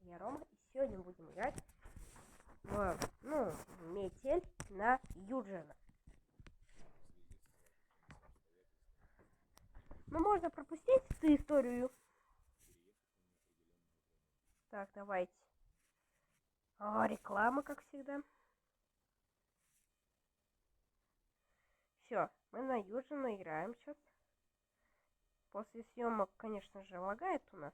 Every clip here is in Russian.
я Рома, и сегодня мы будем играть в метель на Юджина. Ну, можно пропустить эту историю. Так, давайте. Реклама, как всегда. Все, мы на Юджина играем сейчас. После съемок, конечно же, лагает у нас.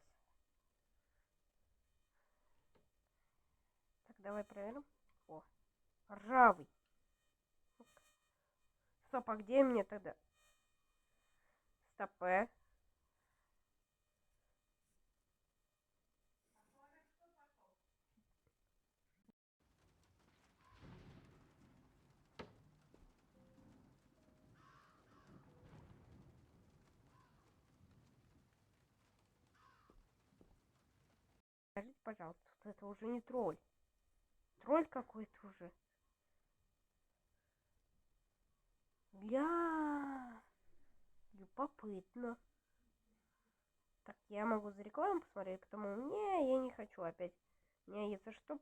Так, давай проверим. О, ржавый. Стоп, а где мне тогда? Стопэ. Скажите, пожалуйста, это уже не тролль. Тролль какой-то уже. Любопытно. Так, я могу за рекламу посмотреть, потому не, я не хочу опять. Не, если что...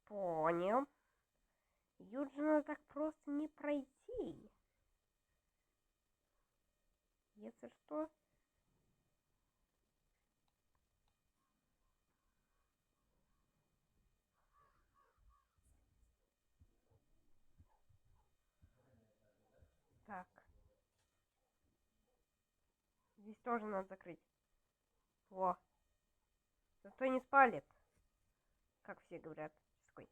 Понял. Юджина так просто не пройти. Если что... Так. Здесь тоже надо закрыть. Во. Зато не спалит. Как все говорят. Такой.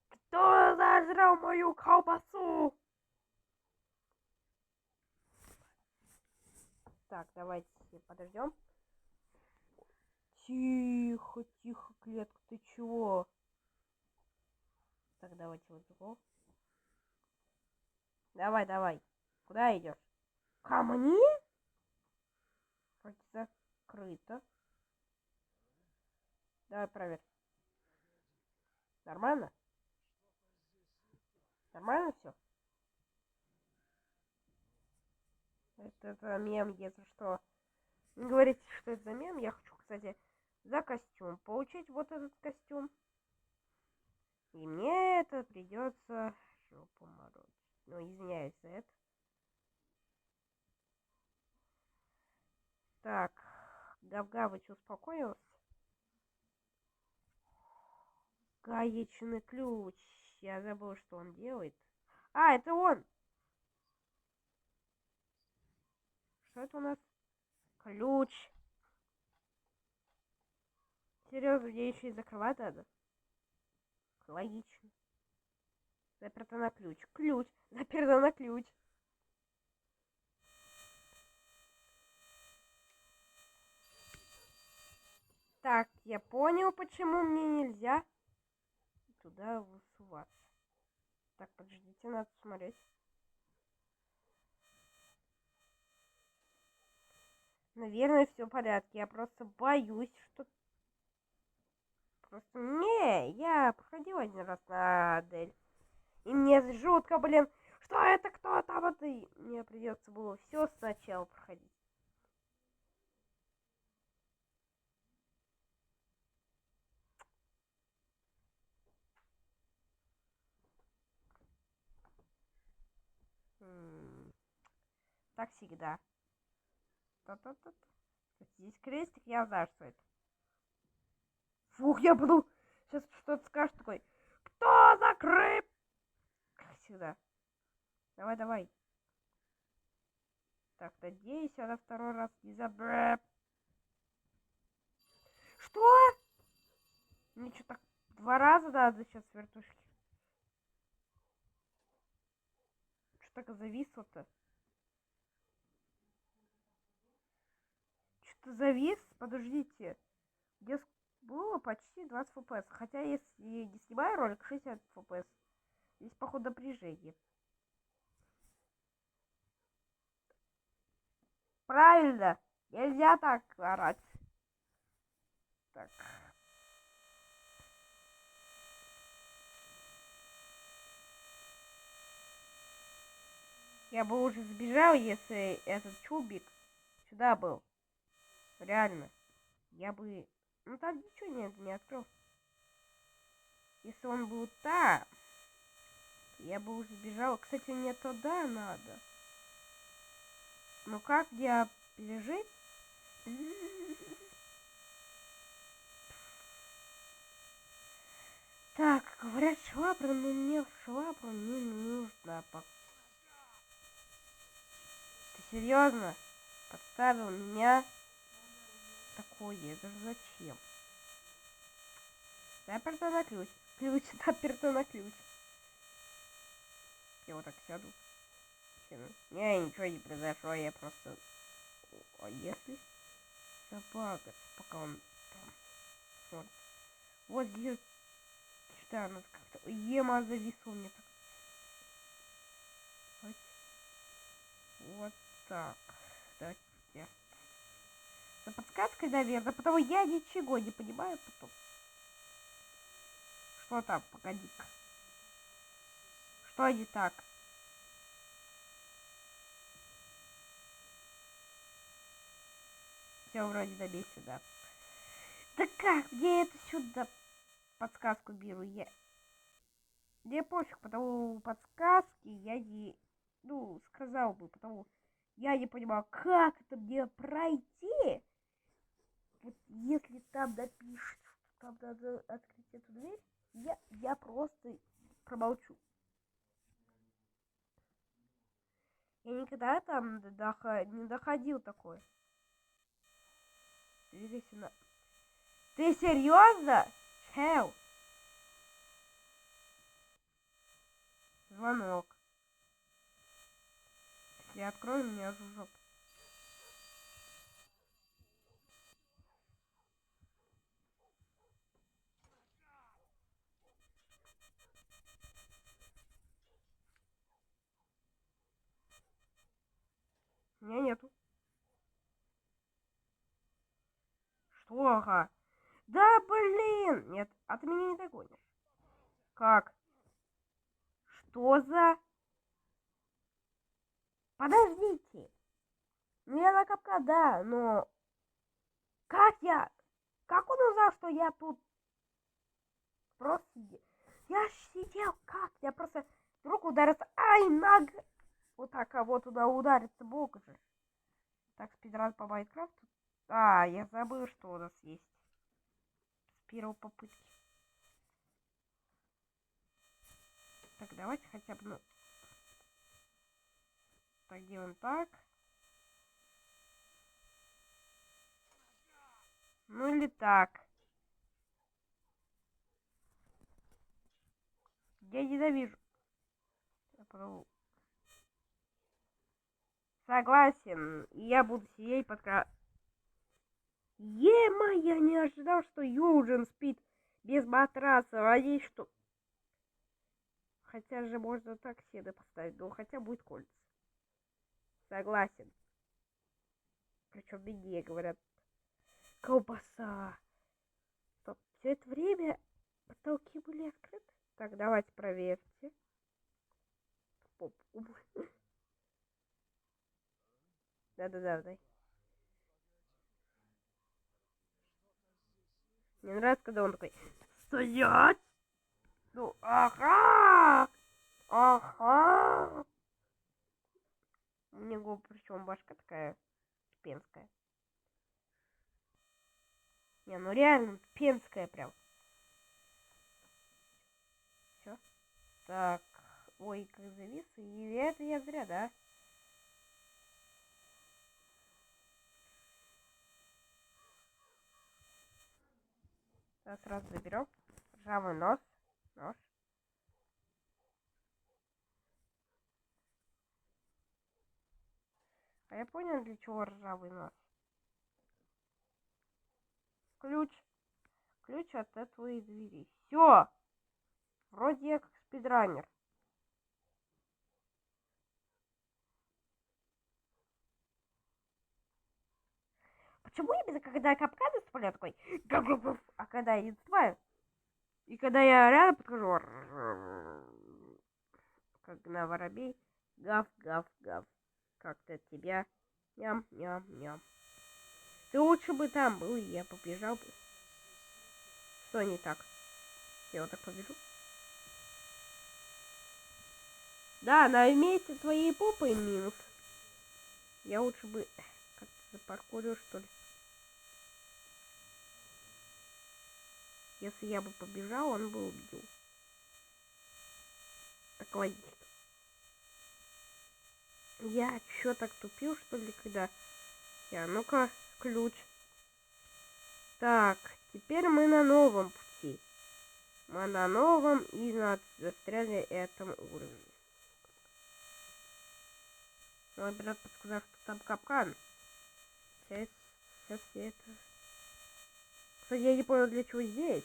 Кто зажрал мою колбасу? Так, давайте подождем. Тихо, тихо, клетка, ты чего? Так, давайте вот его. Давай, давай. Куда идешь? Ко мне? Вроде закрыто. Давай проверь. Нормально? Нормально все? Это мем, если что. Не говорите, что это за мем. Я хочу, кстати, за костюм получить вот этот костюм. И мне это придется жопу морозить. Ну, извиняюсь за это. Так, Гав-Гавыч успокоился. Гаечный ключ. Я забыл, что он делает. Это он! Что это у нас? Ключ. Серьезно, где еще и закрывать надо? Логично. Заперто на ключ. Ключ. Заперто на ключ. Так, я понял, почему мне нельзя туда высуваться. Так, подождите, надо смотреть. Наверное, все в порядке. Я просто боюсь, что... Просто не, я проходил один раз на Адель. И мне жутко, блин, что это кто там? Вот и мне придется было все сначала проходить. Так всегда. Та-та-та. Здесь крестик, я знаю, что это. Фух, я буду... Сейчас что-то скажешь такой. Кто закрыл? Как всегда. Давай, давай. Так, надеюсь, она второй раз не забрет. Что? Мне что, так 2 раза надо сейчас вертушки? Что так зависло-то? Что-то завис? Подождите. Здесь было почти 20 FPS. Хотя, если не снимаю ролик, 60 FPS. Здесь, походу, напряжение. Правильно. Нельзя так орать. Так. Я бы уже сбежал, если этот чубик сюда был. Реально. Я бы... Ну там ничего не открыл. Если он был там, я бы уже сбежал. Кстати, мне туда надо. Ну как я пережить? Так, говорят, швабра, но мне швабра не нужна. Ты серьезно? Подставил меня? Такое, это же зачем? Заперто на ключ. Ключ, заперто на ключ. Я вот так сяду. Не, ничего не произошло, я просто... А если забагать, пока он там смотрит? Вот здесь... Что, надо как-то... Ема зависло мне так. Вот так. Давайте. За подсказкой, наверное, потому я ничего не понимаю потом. Что там? Погоди-ка. Что не так? Все вроде на месте, да. Да как? Где это сюда подсказку беру? Мне пофиг, потому подсказки я не... Ну, сказал бы, потому я не понимаю, как это мне пройти. Вот если там напишут, что там надо открыть эту дверь, я просто промолчу. Я никогда там не доходил такое. Ты серьезно? Чел? Звонок. Если открою, меня жужжок. Меня нету. Что, ага? Да блин! Нет, а ты меня не догонишь. Как? Что за... Подождите. Ну я на капкан, да, но... Как я... Как он узнал, что я тут просто... Я ж сидел, как? Я просто... Вдруг ударится... Ай, нога! Вот так, а вот туда ударится бог же. Так, спидран по Майнкрафту. А, я забыл, что у нас есть. С первой попытки. Так, давайте хотя бы... Ну... Так, делаем так. Ну или так. Я ненавижу. Согласен. Я буду сидеть под Ема, я не ожидал, что Юджин спит без матраса. Надеюсь, что... Хотя же можно так седы поставить, но хотя будет кольца. Согласен. Причем мне говорят, колбаса. Стоп, все это время потолки были открыты? Так, давайте проверьте. Да-да-да, дай. Мне нравится, когда он такой, стоять! Ну, ага! Ага! У него причем башка такая пенская. Не, ну реально пенская прям. Все. Так. Ой, как завис. И это я зря, да? Сейчас сразу заберем. Ржавый нож. Нож. А я понял, для чего ржавый нож. Ключ. Ключ от этой двери. Все. Вроде я как спидранер. Почему именно когда капканы вставляю такой, а когда я не вставляю, и когда я рядом подхожу, как на воробей, гав, гав, гав, как-то тебя, ням, ням, ням. Ты лучше бы там был, и я побежал бы. Что не так? Я вот так побежу? Да, на вместе твоей попой минус. Я лучше бы как-то запаркурил, что ли. Если я бы побежал, он бы убил. Так логично. Я чё так тупил, что ли, когда... Ну-ка, ключ. Так, теперь мы на новом пути. Мы на новом и застряли этом уровне. Мой брат подсказал, что там капкан. Сейчас все это... Кстати, я не понял, для чего здесь.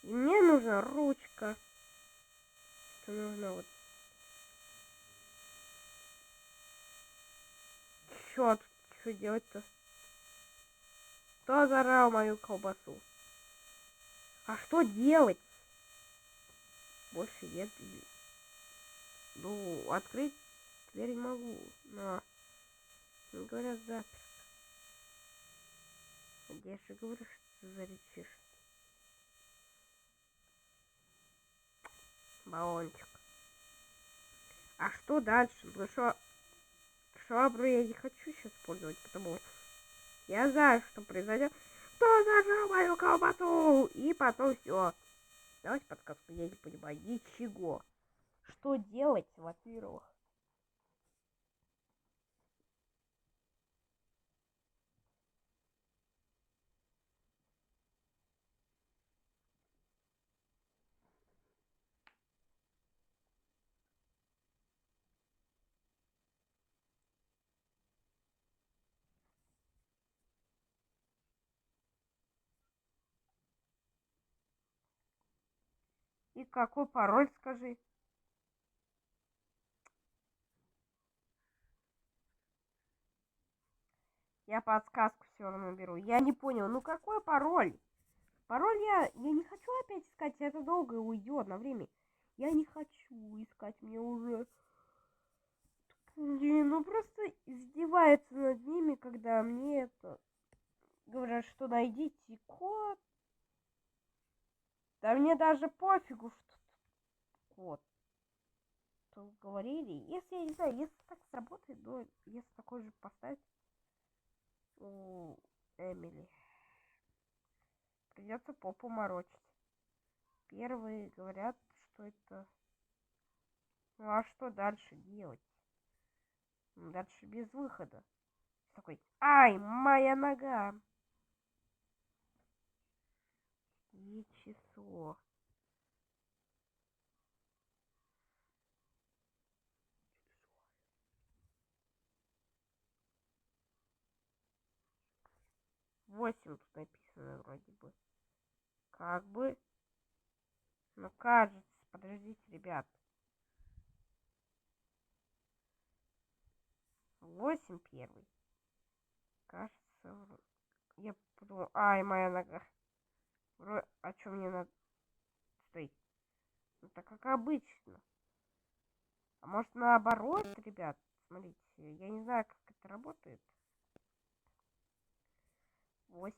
И мне нужна ручка. Что нужно вот... Чё делать-то? Кто зарал мою колбасу? А что делать? Больше нет. Ну, открыть дверь не могу, но... Говорят, заперт. Я же говорю, что ты залетишь. Баллончик. А что дальше? Ну что... Швабру я не хочу сейчас использовать, потому что я знаю, что произойдет. Кто зажал мою колбасу? И потом все. Давайте подсказку, я не понимаю ничего. Что делать, во-первых? И какой пароль, скажи? Я подсказку все равно беру. Я не понял, ну какой пароль? Пароль я не хочу опять искать, это долго уйдет на время. Я не хочу искать, мне уже... Ну просто издевается над ними, когда мне это... Говорят, что найдите код. Да мне даже пофигу, что код. Что говорили. Если, я не знаю, если так сработает, то если такой же поставить у Эмили, придется попу морочить. Первые говорят, что это... Ну а что дальше делать? Дальше без выхода. Такой, ай, моя нога. И число. Восемь тут написано вроде бы. Как бы. Ну кажется. Подождите, ребят. 8 первый. Кажется. Я подумал. Ай, моя нога. А что мне надо? Стой. Ну так как обычно. А может наоборот, ребят? Смотрите. Я не знаю, как это работает. 8.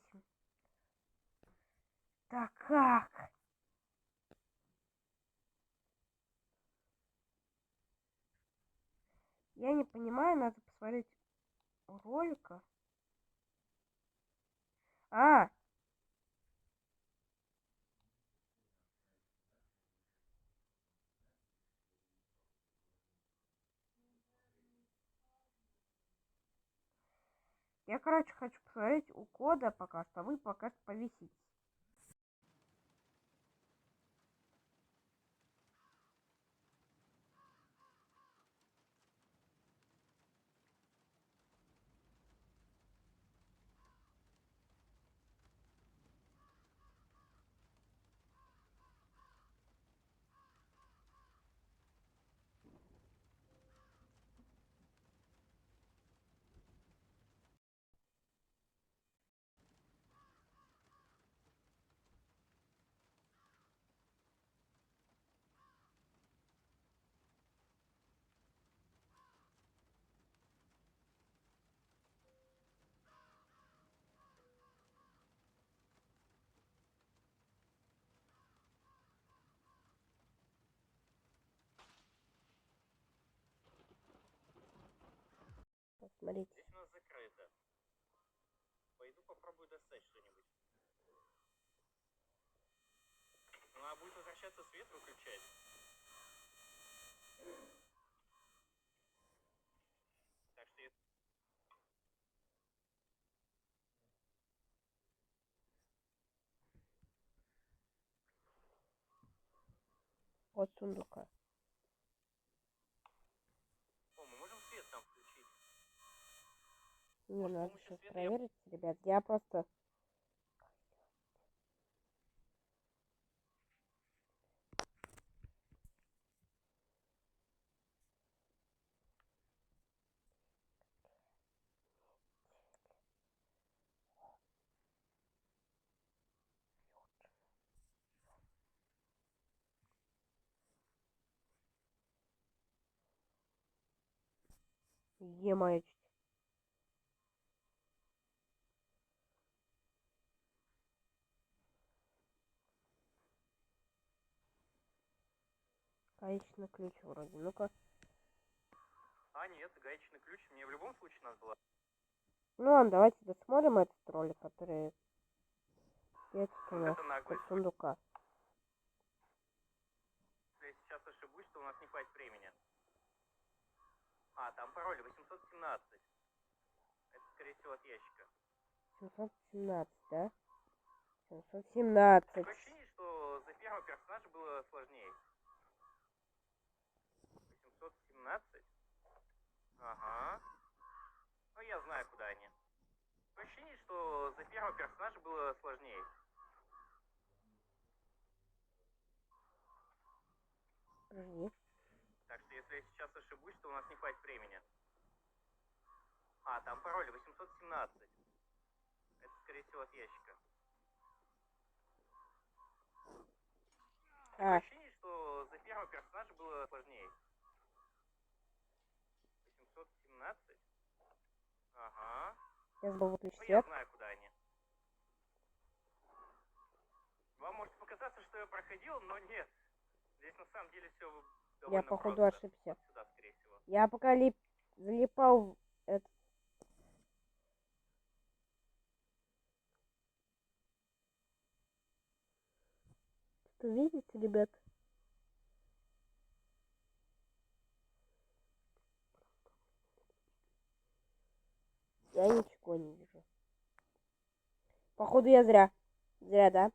Так как? Я не понимаю, надо посмотреть ролика. А, я, короче, хочу посмотреть у кода пока что. Вы пока что повисите. Смотрите. Здесь у нас закрыто. Пойду попробую достать что-нибудь. Надо будет возвращаться, свет выключать. Так что если... От сундука. О, мы можем свет там включить. Не, Может, с надо помощью сейчас света проверить, ребят. Я просто... Е-мое. Гаечный ключ вроде. Ну-ка. А, нет, гаечный ключ. Мне в любом случае надо было. Ну ладно, давайте досмотрим этот ролик, который... Есть у нас Это от наглость. сундука. Если я сейчас ошибусь, то у нас не хватит времени. А, там пароль 817. Это, скорее всего, от ящика. 717, да? 717. Такое ощущение, что за первого персонажа было сложнее. 817? Ага. Ну, я знаю, куда они. Такое ощущение, что за первого персонажа было сложнее. Подожди. Так что если я сейчас ошибусь, то у нас не хватит времени. А, там пароль 817. Это, скорее всего, от ящика. Такое ощущение, что за первого персонажа было сложнее. 817? Ага. Я забыл выключить Ну, я свет. знаю, куда они. Вам может показаться, что я проходил, но нет. Здесь на самом деле все довольно Я, походу, просто. ошибся. Вот сюда, скорее всего. Я пока залипал в это... Что видите, ребят? Я ничего не вижу. Походу, я зря. Зря, да?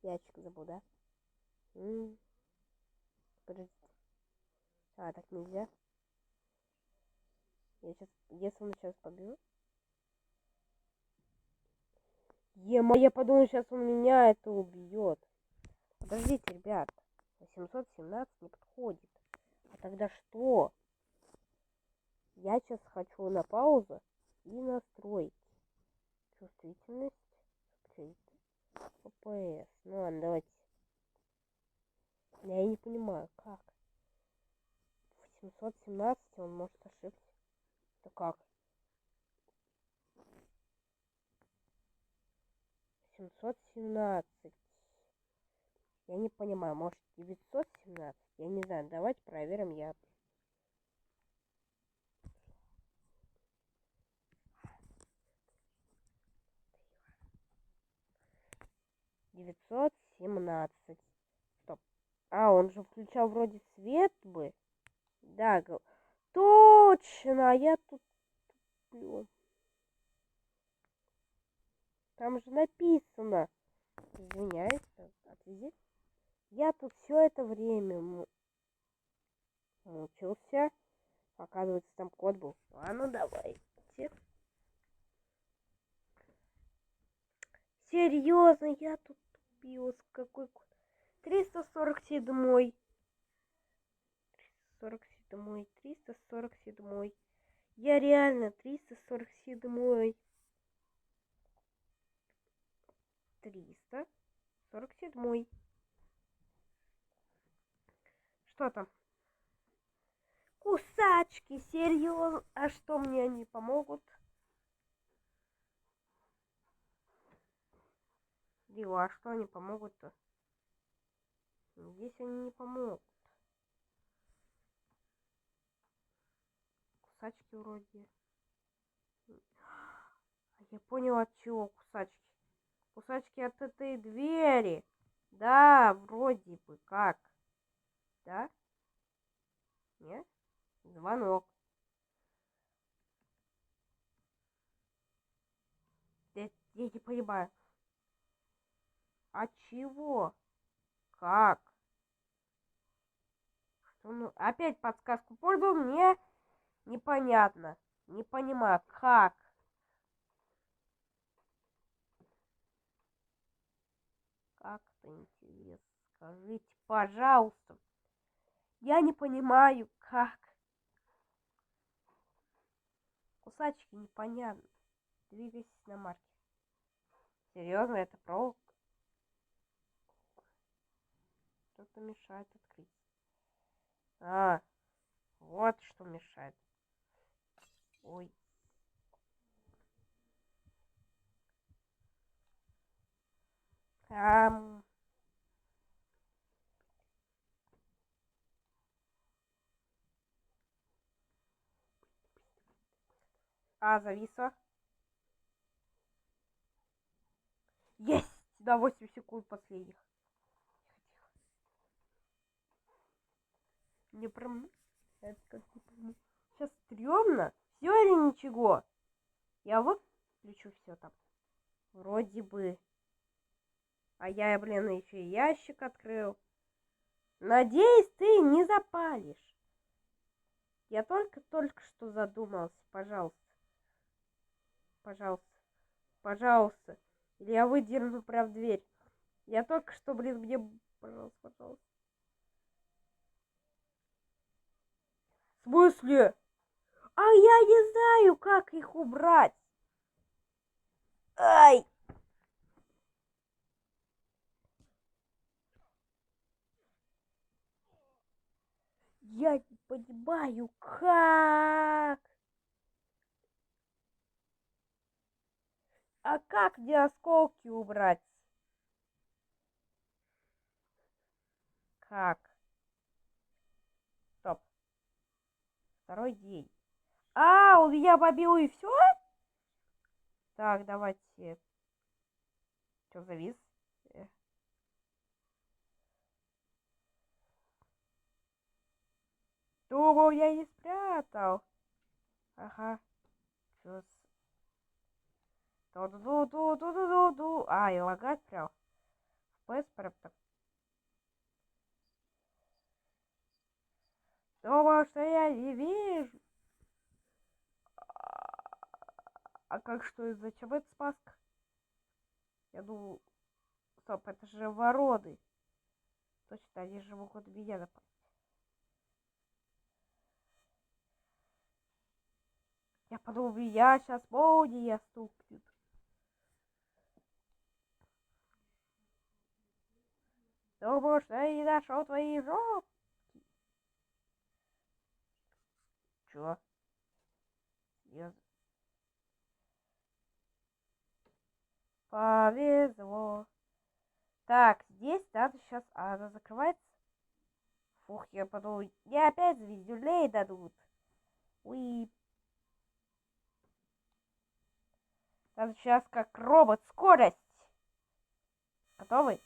Ящик забыл, да? Подождите. А, так нельзя. Я сейчас... Если он сейчас побежит... Я подумал, сейчас он меня это убьет. Подождите, ребят. 817 не подходит. А тогда что? Я сейчас хочу на паузу и настроить чувствительность. ППС. Ну ладно, давайте. Я не понимаю, как. 717 он может ошибся. Это как? 717. Я не понимаю, может 917? Я не знаю, давайте проверим. Я 917. Стоп. А, он же включал вроде свет бы. Да, точно, я тут туплю. Там же написано. Извиняюсь, отвези. Я тут все это время мучился. Оказывается, там код был. Ладно, давайте. Серьезно, я тут тупил. Какой код? 347. 347. 347. Я реально 347. 347. Что там? Кусачки, серьезно? А что мне они помогут? Дила, а что они помогут-то? Здесь они не помогут. Кусачки вроде. я понял, от чего кусачки. Кусачки от этой двери. Да, вроде бы как. Да? Нет? Звонок. Я не понимаю. От чего? Как? Что, ну, опять подсказку пользовал, мне непонятно. Не понимаю, как? Как-то интересно. Скажите, пожалуйста. Я не понимаю, как. Кусачки непонятно. Двигайся на марке. Серьезно, это проволока? Что-то мешает открыть. А, вот что мешает. Ой. Ам. Зависло. Есть! До 8 секунд последних. Не прям... Это как не пойму. Сейчас стрёмно. Все или ничего? Я выключу все там. Вроде бы. А я, блин, еще и ящик открыл. Надеюсь, ты не запалишь. Я только что задумался. Пожалуйста. Пожалуйста. Пожалуйста. Или я выдерну прям дверь. Я только что, блин, мне... Пожалуйста, пожалуйста. В смысле? А я не знаю, как их убрать. Ай! Я не понимаю, как. А как мне осколки убрать? Как? Стоп. Второй день. У меня побил и все? Так, давайте. Что, завис? Думал, я не спрятал. Ага. Чё с... Ту-ду-ду-ду-ду-ду-ду. И лагать прям. FPS прям так. Думал, что я не вижу. А как что, зачем это спаска? Я думал... Стоп, это же вороны. Точно, они же могут меня напасть. Я подумал, меня сейчас молния стукнет. Думал, что я не нашел твои жопы. Чё? Повезло. Так, здесь надо сейчас... она закрывается? Фух, я подумал, мне опять звездюлей дадут. Уи. Надо сейчас как робот. Скорость. Готовы?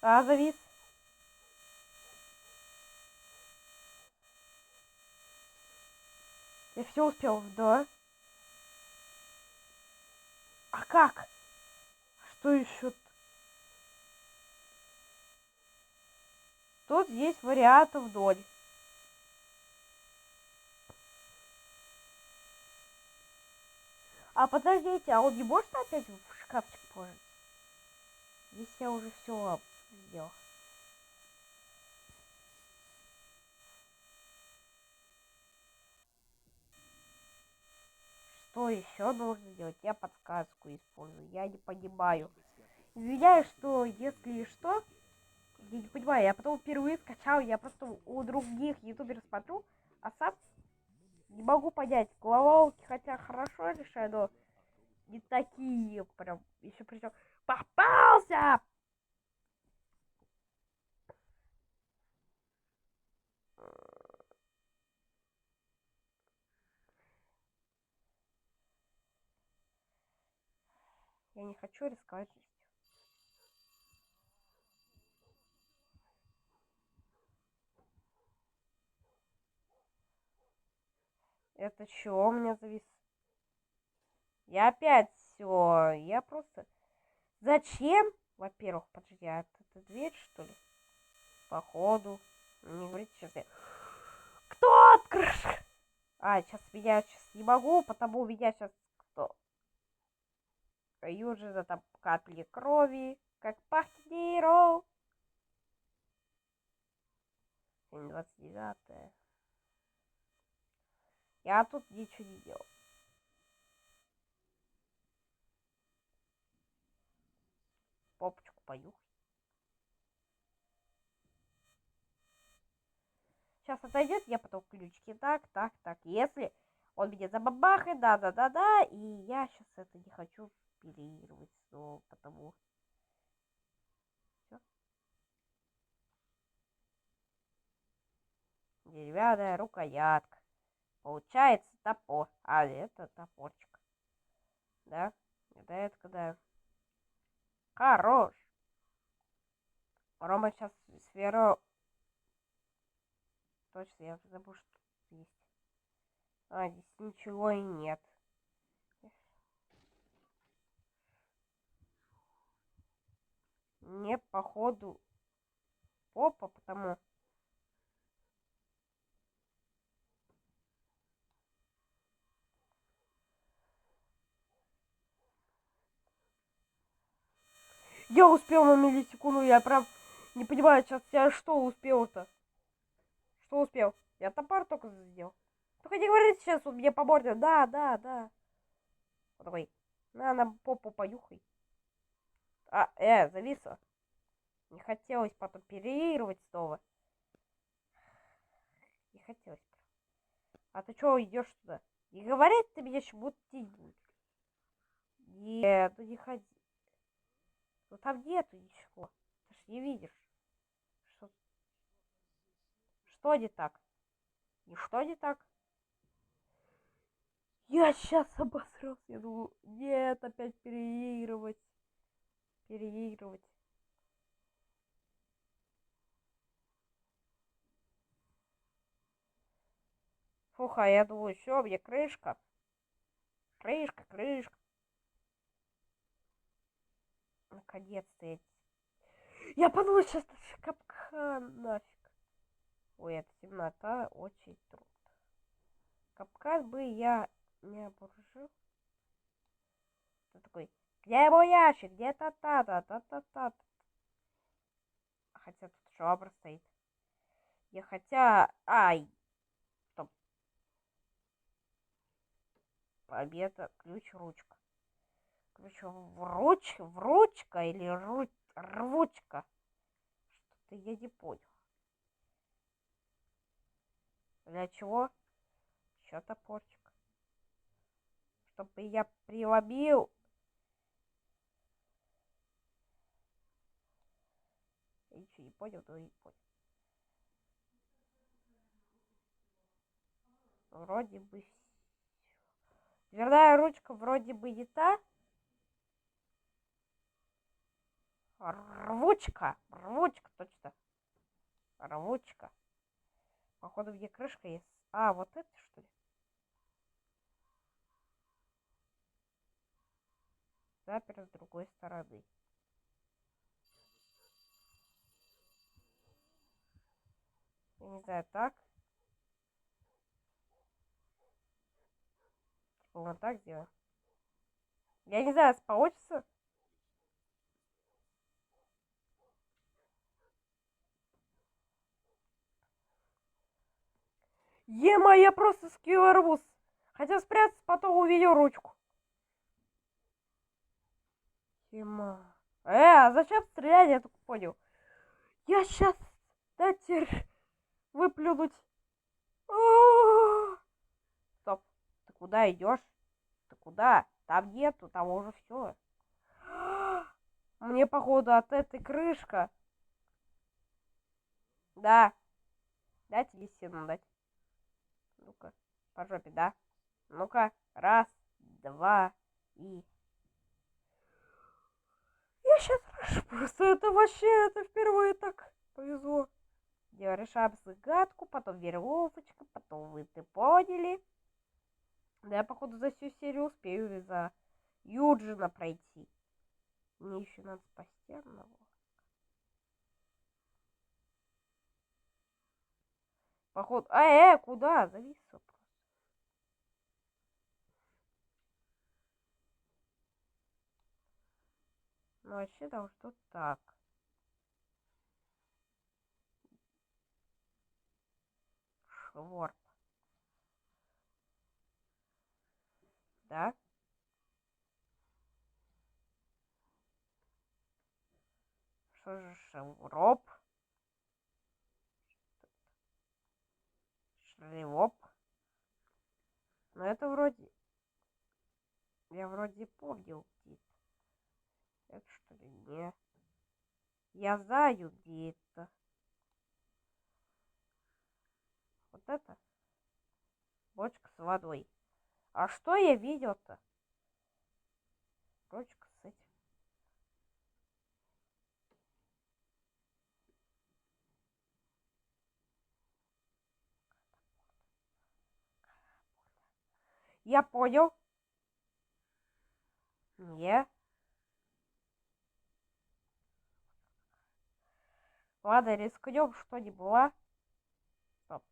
Завис. Я все успел, да? А как? Что еще? Тут есть вариантов вдоль. Подождите, а он не может опять в шкафчик положить? Здесь я уже все сделал. Что еще нужно делать? Я подсказку использую. Я не понимаю. Извиняюсь, что если что, я не понимаю. Я потом впервые скачал, я просто у других ютуберов смотрю, а сам не могу понять. Головоломки хотя хорошо решаю, но не такие прям. Еще причем Попался! Я не хочу рисковать жизнью. Это чё у меня завис? Я опять все. Я просто... Зачем? Во-первых, подожди, а это дверь, что ли? Походу. Не говорите сейчас я... Кто открыл? А, сейчас меня сейчас не могу, потому у меня сейчас кто? Южина там капли крови, как пахнет Неро. 29-е. Я тут ничего не делал. Попочку понюхай. Сейчас отойдет, я потом ключики. Так, так, так. Если он меня забабахает, да. И я сейчас это не хочу переигрывать снова, потому... Все. Деревянная рукоятка. Получается топор. А, это топорчик. Да? Это когда... Хорош. Рома сейчас сферу... Точно, я забыл, что тут есть. А, здесь ничего и нет. Не, походу, попа, потому... Я успел на миллисекунду, я прям не понимаю, сейчас я что успел-то? Что успел? Я топор только сделал. Только не говорите сейчас, он мне по морде. Да. Вот такой. На попу понюхай. А, зависло. Не хотелось потом переигрывать снова. Не хотелось. А ты чего идешь туда? И говорит ты мне, что будто тень будет. Нет, ну не ходи. Ну там нету ничего. Ты ж не видишь. Что, что не так? Ничто не так. Я сейчас обосрался. Я думаю, нет, опять переигрывать. Переигрывать. Фух, а я думаю, все, мне крышка. Крышка. Наконец-то я подумал, сейчас это капкан нафиг. Ой, это темнота, очень трудно. Капкан бы я не оборужил. Ты такой, где мой ящик? Где та-та-та-та-та-та? Хотя тут швабра стоит. Я хотя... Ай! Стоп. Победа. Ключ, ручка. Ключ в ручка или рвучка? Что-то я не понял. Для чего? Еще топорчик. Чтобы я приломил. Я ничего не понял, но не понял. Вроде бы... Дверная ручка вроде бы не та. Рвучка, точно. Рвучка. Походу, где крышка есть. А, вот это что ли? Запер с другой стороны. Я не знаю, так. Типа вот так сделаем. Я не знаю, получится. Ема, я просто скилл арбуз. Хотел спрятаться, потом увидел ручку. Ема. А зачем стрелять, я только понял. Я сейчас дайте выплюнуть. Стоп. Ты куда идешь? Ты куда? Там нету, там уже все. Мне, походу, от этой крышка. Да. Дать или сину дать? Ну-ка, по жопе, да? Ну-ка, раз, два и... Я сейчас просто это вообще, это впервые так повезло. Решаем загадку, потом веревочка, потом вы поняли. Да я, походу, за всю серию успею за Юджина пройти. Мне еще надо спасти одного. Походу... куда? Завис просто. Ну, вообще должно так. Шворп. Да? Что же шевроп? Шревоп. Но это вроде... Я вроде помнил где-то. Это что ли? Не. Я знаю где это. Вот это? Бочка с водой. А что я видел-то? Бочка с этим. Я понял. Не. Ладно, рискнем, что не было. Стоп.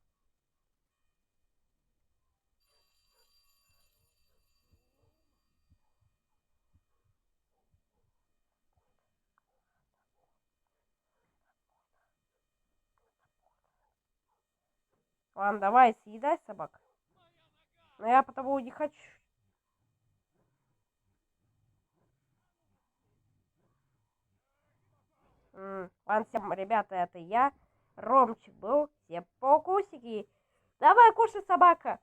Ладно, давай, съедай собак. Но я потому не хочу. Ладно, всем, ребята, это я. Ромчик был. Всем покусики. Давай, кушай, собака.